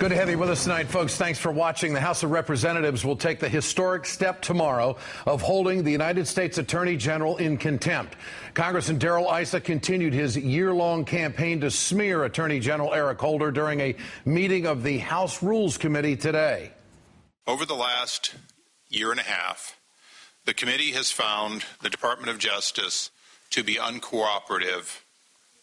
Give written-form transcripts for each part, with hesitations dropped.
Good to have you with us tonight, folks. Thanks for watching. The House of Representatives will take the historic step tomorrow of holding the United States Attorney General in contempt. Congressman Darrell Issa continued his year-long campaign to smear Attorney General Eric Holder during a meeting of the House Rules Committee today. Over the last year and a half, the committee has found the Department of Justice to be uncooperative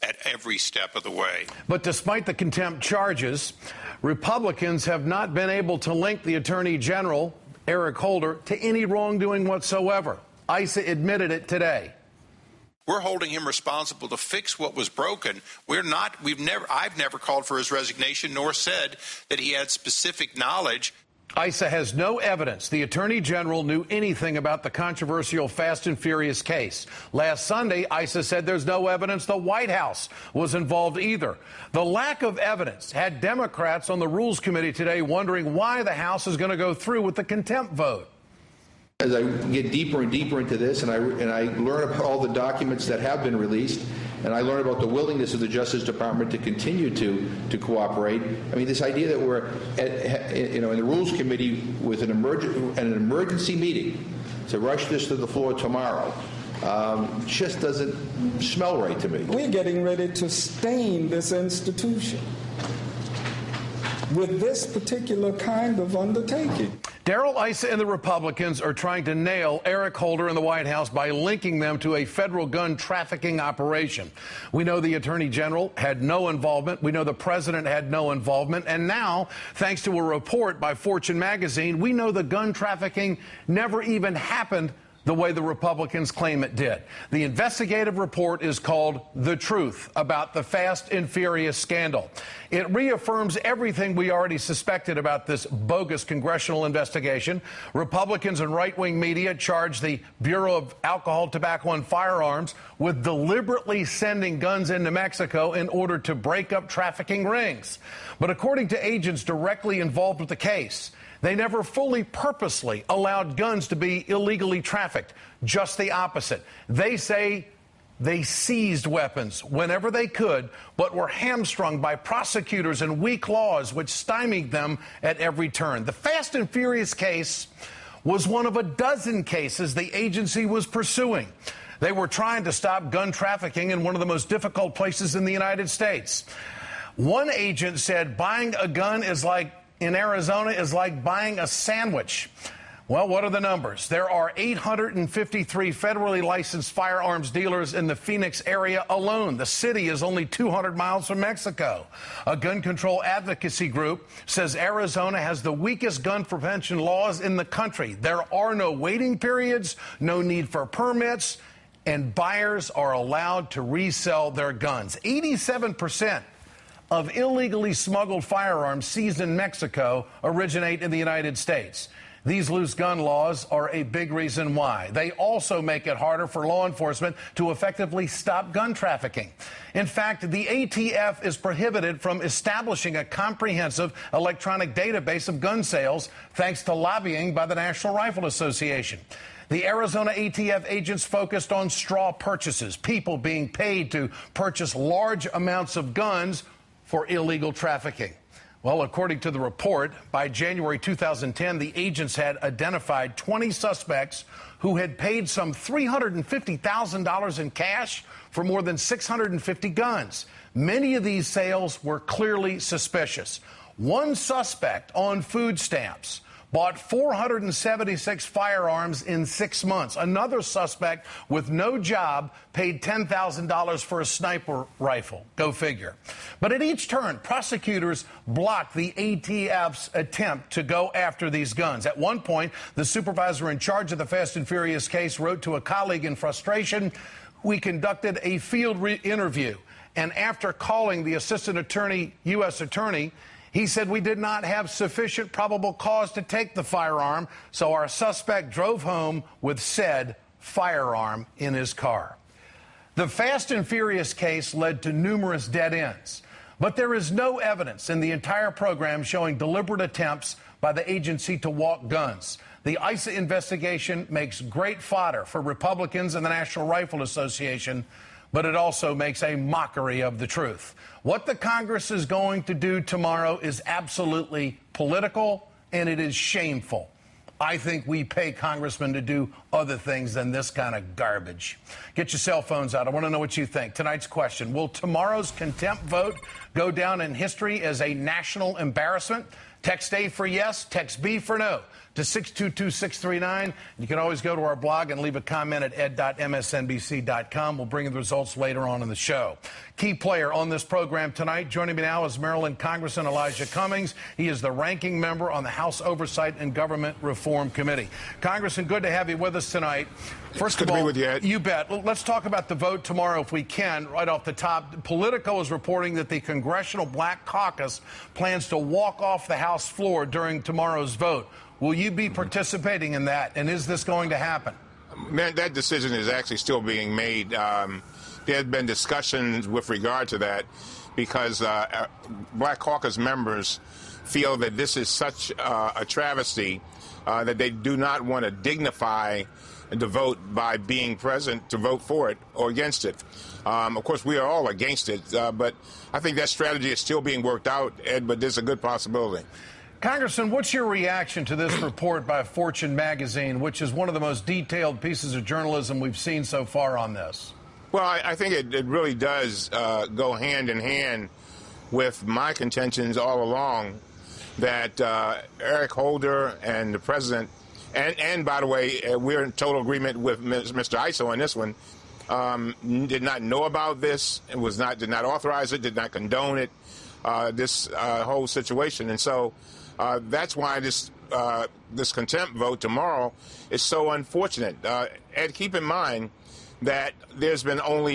at every step of the way. But despite the contempt charges, Republicans have not been able to link the Attorney General, Eric Holder, to any wrongdoing whatsoever. Issa admitted it today. We're holding him responsible to fix what was broken. I've never called for his resignation nor said that he had specific knowledge. Issa has no evidence the Attorney General knew anything about the controversial Fast and Furious case. Last Sunday, Issa said there's no evidence the White House was involved either. The lack of evidence had Democrats on the Rules Committee today wondering why the House is going to go through with the contempt vote. As I get deeper and deeper into this and I learn about all the documents that have been released, and I learn about the willingness of the Justice Department to continue to cooperate. I mean, this idea that we're in the Rules Committee with an emergency meeting to rush this to the floor tomorrow just doesn't smell right to me. We're getting ready to stain this institution with this particular kind of undertaking. Darrell Issa and the Republicans are trying to nail Eric Holder in the White House by linking them to a federal gun trafficking operation. We know the Attorney General had no involvement. We know the President had no involvement. And now, thanks to a report by Fortune magazine, we know the gun trafficking never even happened the way the Republicans claim it did. The investigative report is called The Truth About the Fast and Furious Scandal. It reaffirms everything we already suspected about this bogus congressional investigation. Republicans and right-wing media charge the Bureau of Alcohol, Tobacco, and Firearms with deliberately sending guns into Mexico in order to break up trafficking rings. But according to agents directly involved with the case, they never fully purposely allowed guns to be illegally trafficked. Just the opposite. They say they seized weapons whenever they could, but were hamstrung by prosecutors and weak laws which stymied them at every turn. The Fast and Furious case was one of a dozen cases the agency was pursuing. They were trying to stop gun trafficking in one of the most difficult places in the United States. One agent said buying a gun in Arizona is like buying a sandwich. Well, what are the numbers? There are 853 federally licensed firearms dealers in the Phoenix area alone. The city is only 200 miles from Mexico. A gun control advocacy group says Arizona has the weakest gun prevention laws in the country. There are no waiting periods, no need for permits, and buyers are allowed to resell their guns. 87% of illegally smuggled firearms seized in Mexico originate in the United States. These loose gun laws are a big reason why. They also make it harder for law enforcement to effectively stop gun trafficking. In fact, the ATF is prohibited from establishing a comprehensive electronic database of gun sales thanks to lobbying by the National Rifle Association. The Arizona ATF agents focused on straw purchases, people being paid to purchase large amounts of guns for illegal trafficking. Well, according to the report, by January 2010, the agents had identified 20 suspects who had paid some $350,000 in cash for more than 650 guns. Many of these sales were clearly suspicious. One suspect on food stamps bought 476 firearms in 6 months. Another suspect with no job paid $10,000 for a sniper rifle. Go figure. But at each turn, prosecutors blocked the ATF's attempt to go after these guns. At one point, the supervisor in charge of the Fast and Furious case wrote to a colleague in frustration, "We conducted a field interview, and after calling the assistant attorney, U.S. attorney, he said we did not have sufficient probable cause to take the firearm, so our suspect drove home with said firearm in his car." The Fast and Furious case led to numerous dead ends, but there is no evidence in the entire program showing deliberate attempts by the agency to walk guns. The Issa investigation makes great fodder for Republicans and the National Rifle Association, but it also makes a mockery of the truth. What the Congress is going to do tomorrow is absolutely political, and it is shameful. I think we pay congressmen to do other things than this kind of garbage. Get your cell phones out. I want to know what you think. Tonight's question: will tomorrow's contempt vote go down in history as a national embarrassment? Text A for yes, text B for no to 622-639. You can always go to our blog and leave a comment at ed.msnbc.com. We'll bring you the results later on in the show. Key player on this program tonight. Joining me now is Maryland Congressman Elijah Cummings. He is the ranking member on the House Oversight and Government Reform Committee. Congressman, good to have you with us tonight. First of all, good to be with you, Ed. You bet. Let's talk about the vote tomorrow if we can. Right off the top, Politico is reporting that the Congressional Black Caucus plans to walk off the House floor during tomorrow's vote. Will you be participating in that, and is this going to happen? Man, that decision is actually still being made. There have been discussions with regard to that because Black Caucus members feel that this is such a travesty that they do not want to dignify the vote by being present to vote for it or against it. Of course, we are all against it, but I think that strategy is still being worked out, Ed, but there's a good possibility. Congressman, what's your reaction to this report by Fortune magazine, which is one of the most detailed pieces of journalism we've seen so far on this? Well, I think it really does go hand in hand with my contentions all along that Eric Holder and the president, and by the way, we're in total agreement with Mr. Issa on this one, did not know about this and did not authorize it, did not condone it, this whole situation. And so that's why this contempt vote tomorrow is so unfortunate. And keep in mind that there's been no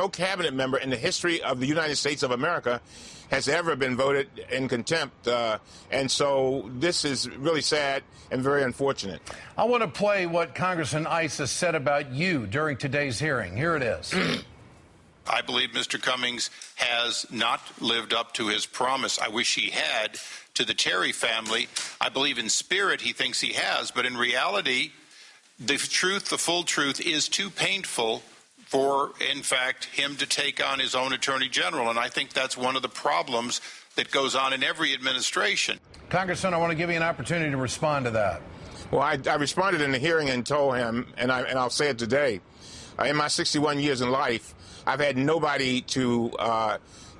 cabinet member in the history of the United States of America has ever been voted in contempt. And so this is really sad and very unfortunate. I want to play what Congressman Issa said about you during today's hearing. Here it is. I believe Mr. Cummings has not lived up to his promise. I wish he had to the Terry family. I believe in spirit he thinks he has, but in reality, the truth, the full truth, is too painful for, in fact, him to take on his own attorney general. And I think that's one of the problems that goes on in every administration. Congressman, I want to give you an opportunity to respond to that. Well, I responded in the hearing and told him, and I'll say it today, in my 61 years in life, I've had nobody to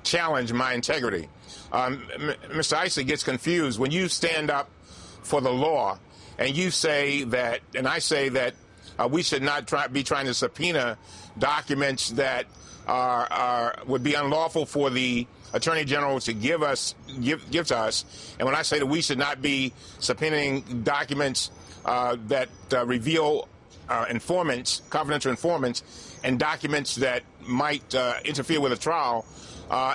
challenge my integrity. Mr. Issa gets confused when you stand up for the law and you say that, and I say that we should not be trying to subpoena documents that would be unlawful for the Attorney General to give to us. And when I say that we should not be subpoenaing documents that reveal informants, confidential informants, and documents that might interfere with a trial,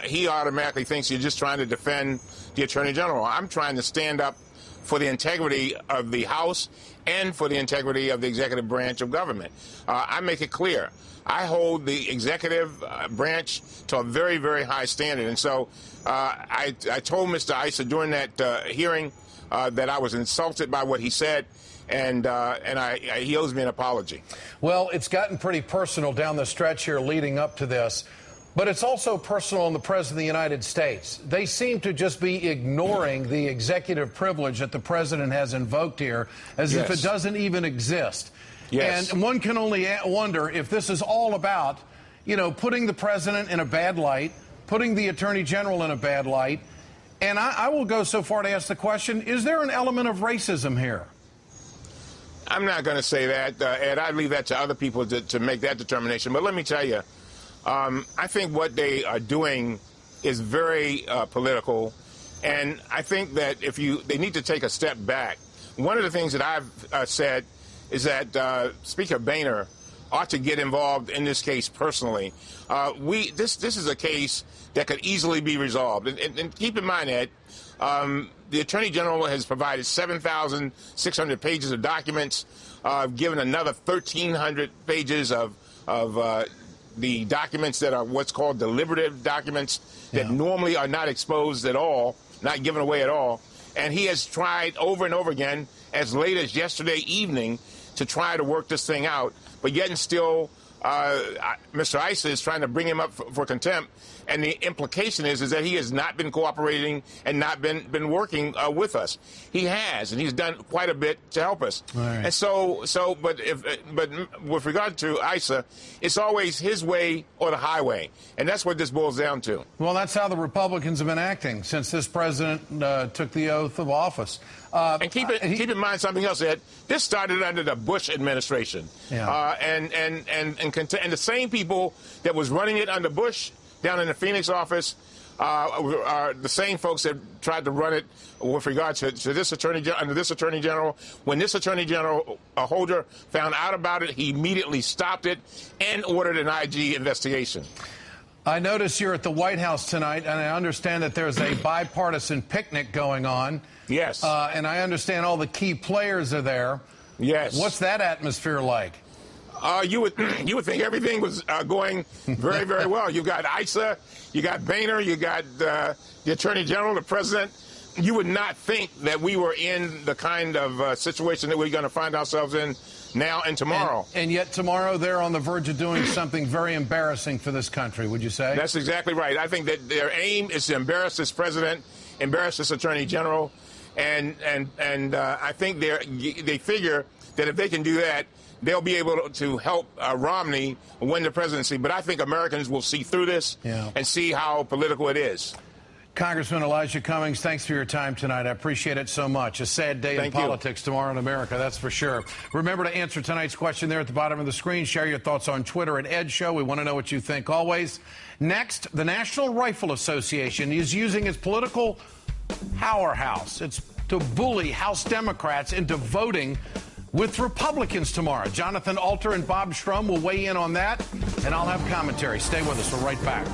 he automatically thinks you're just trying to defend the Attorney General. I'm trying to stand up for the integrity of the House and for the integrity of the executive branch of government. I make it clear. I hold the executive branch to a very, very high standard. And so I told Mr. Issa during that hearing that I was insulted by what he said, and he owes me an apology. Well, it's gotten pretty personal down the stretch here leading up to this, but it's also personal on the President of the United States. They seem to just be ignoring the executive privilege that the President has invoked here as if it doesn't even exist. Yes. And one can only wonder if this is all about, putting the President in a bad light, putting the Attorney General in a bad light. And I will go so far to ask the question, is there an element of racism here? I'm not going to say that, Ed. I'd leave that to other people to make that determination. But let me tell you, I think what they are doing is very political. And I think that they need to take a step back. One of the things that I've said is that Speaker Boehner ought to get involved in this case personally. This is a case that could easily be resolved. And keep in mind, Ed, the Attorney General has provided 7,600 pages of documents, given another 1,300 pages of the documents that are what's called deliberative documents that normally are not exposed at all, not given away at all. And he has tried over and over again, as late as yesterday evening, to try to work this thing out, but yet and still Mr. Issa is trying to bring him up for contempt, and the implication is that he has not been cooperating and not been working with us. He has, and he's done quite a bit to help us. Right. And but with regard to Issa, it's always his way or the highway, and that's what this boils down to. Well, that's how the Republicans have been acting since this president took the oath of office. And keep in mind something else, Ed. This started under the Bush administration, and the same people that was running it under Bush down in the Phoenix office are the same folks that tried to run it with regard to this attorney under this attorney general. When this attorney general Holder found out about it, he immediately stopped it and ordered an IG investigation. I notice you're at the White House tonight, and I understand that there's a bipartisan picnic going on. Yes. And I understand all the key players are there. Yes. What's that atmosphere like? You would think everything was going very, very well. You've got Issa, you got Boehner, you got the Attorney General, the President. You would not think that we were in the kind of situation that we're going to find ourselves in now and tomorrow. And yet tomorrow they're on the verge of doing something very embarrassing for this country, would you say? That's exactly right. I think that their aim is to embarrass this President, embarrass this Attorney General, and I think they figure that if they can do that, they'll be able to help Romney win the presidency. But I think Americans will see through this and see how political it is. Congressman Elijah Cummings, thanks for your time tonight. I appreciate it so much. A sad day in politics tomorrow in America, that's for sure. Remember to answer tonight's question there at the bottom of the screen. Share your thoughts on Twitter at Ed Show. We want to know what you think always. Next, the National Rifle Association is using its political powerhouse. It's to bully House Democrats into voting with Republicans tomorrow. Jonathan Alter and Bob Shrum will weigh in on that, and I'll have commentary. Stay with us. We're right back.